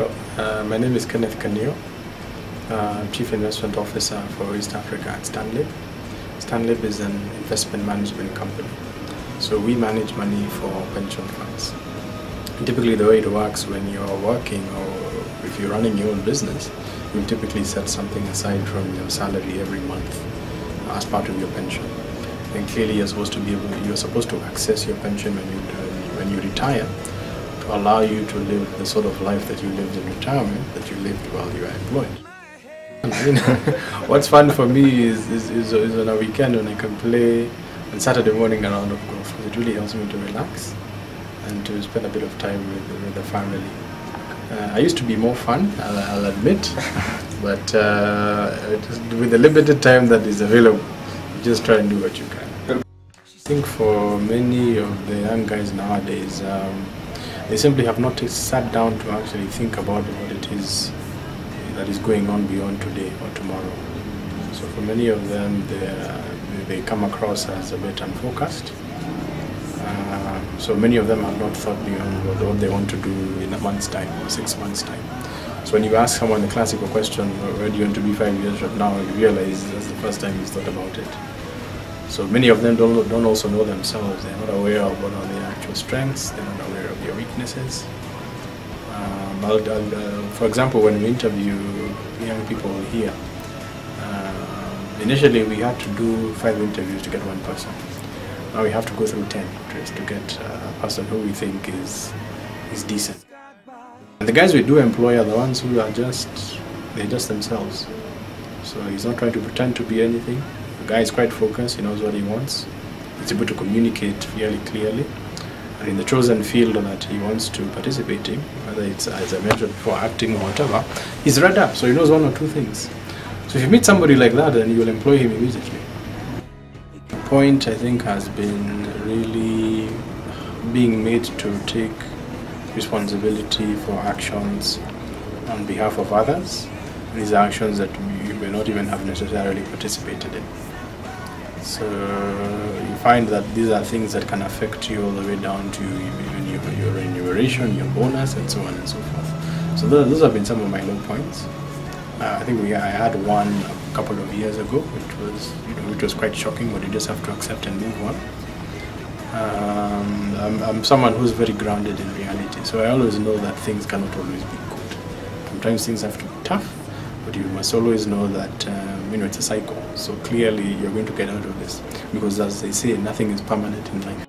Hello, my name is Kenneth Kaniu. I'm Chief Investment Officer for East Africa at Stanlib. Stanlib is an investment management company. So we manage money for pension funds. And typically the way it works when you're working or if you're running your own business, you'll typically set something aside from your salary every month as part of your pension. And clearly you're supposed to access your pension when you retire, to allow you to live the sort of life that you lived in retirement, that you lived while you were employed. What's fun for me is on a weekend when I can play on Saturday morning a round of golf, because it really helps me to relax and to spend a bit of time with the family. I used to be more fun, I'll admit, but with the limited time that is available, just try and do what you can. I think for many of the young guys nowadays, they simply have not sat down to actually think about what it is that is going on beyond today or tomorrow. So for many of them, they come across as a bit unfocused. So many of them have not thought beyond what they want to do in a month's time or 6 months' time. So when you ask someone the classical question, where do you want to be 5 years from now, you realize that's the first time you've thought about it. So many of them don't also know themselves. They're not aware of what are their actual strengths. They're not aware of their weaknesses. For example, when we interview young people here, initially we had to do 5 interviews to get one person. Now we have to go through 10 just to get a person who we think is decent. And the guys we do employ are the ones who are they're just themselves. So he's not trying to pretend to be anything. The guy is quite focused, he knows what he wants. He's able to communicate fairly clearly. And in the chosen field that he wants to participate in, whether it's, as I mentioned before, acting or whatever, he's read up, so he knows one or two things. So if you meet somebody like that, then you will employ him immediately. The point, I think, has been really being made to take responsibility for actions on behalf of others. These are actions that you may not even have necessarily participated in. So you find that these are things that can affect you all the way down to even your remuneration, your bonus, and so on and so forth. So those have been some of my low points. I think I had one a couple of years ago, which was quite shocking, but you just have to accept and move on. I'm someone who's very grounded in reality, so I always know that things cannot always be good. Sometimes things have to be tough, but you must always know that it's a cycle. So clearly you're going to get out of this, because as they say, nothing is permanent in life.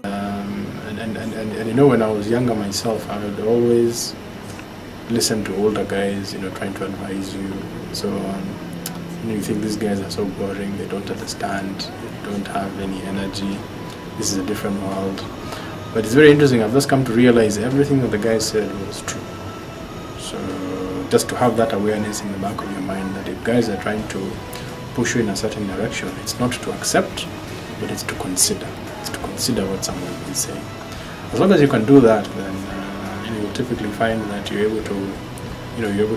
And when I was younger myself, I would always listen to older guys, trying to advise you and so on. You think these guys are so boring, they don't understand, they don't have any energy, this is a different world. But it's very interesting, I've just come to realize everything that the guy said was true. So just to have that awareness in the back of your mind that if guys are trying to push you in a certain direction, it's not to accept, but it's to consider. It's to consider what someone is saying. As long as you can do that, then you will typically find that you're able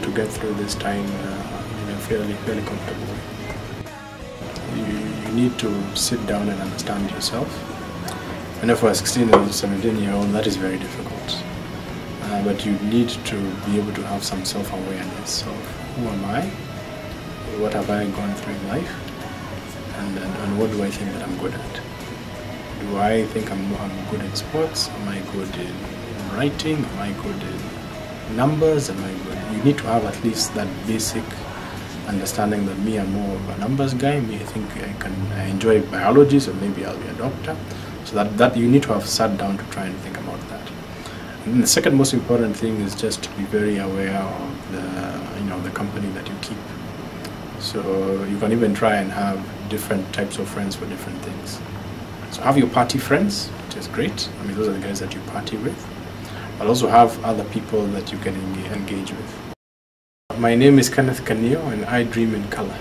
to get through this time in a fairly comfortable way. You need to sit down and understand yourself. And for a 16 or 17-year-old, that is very difficult. But you need to be able to have some self-awareness of who am I, what have I gone through in life, and what do I think that I'm good at. Do I think I'm good in sports? Am I good in writing? Am I good in numbers? Am I good? You need to have at least that basic understanding that me, I'm more of a numbers guy. Me, I think I enjoy biology, so maybe I'll be a doctor. So that you need to have sat down to try and think about that. And the second most important thing is just to be very aware of the company that you keep. So you can even try and have different types of friends for different things. So have your party friends, which is great. I mean, those are the guys that you party with. But also have other people that you can engage with. My name is Kenneth Kaniu, and I dream in color.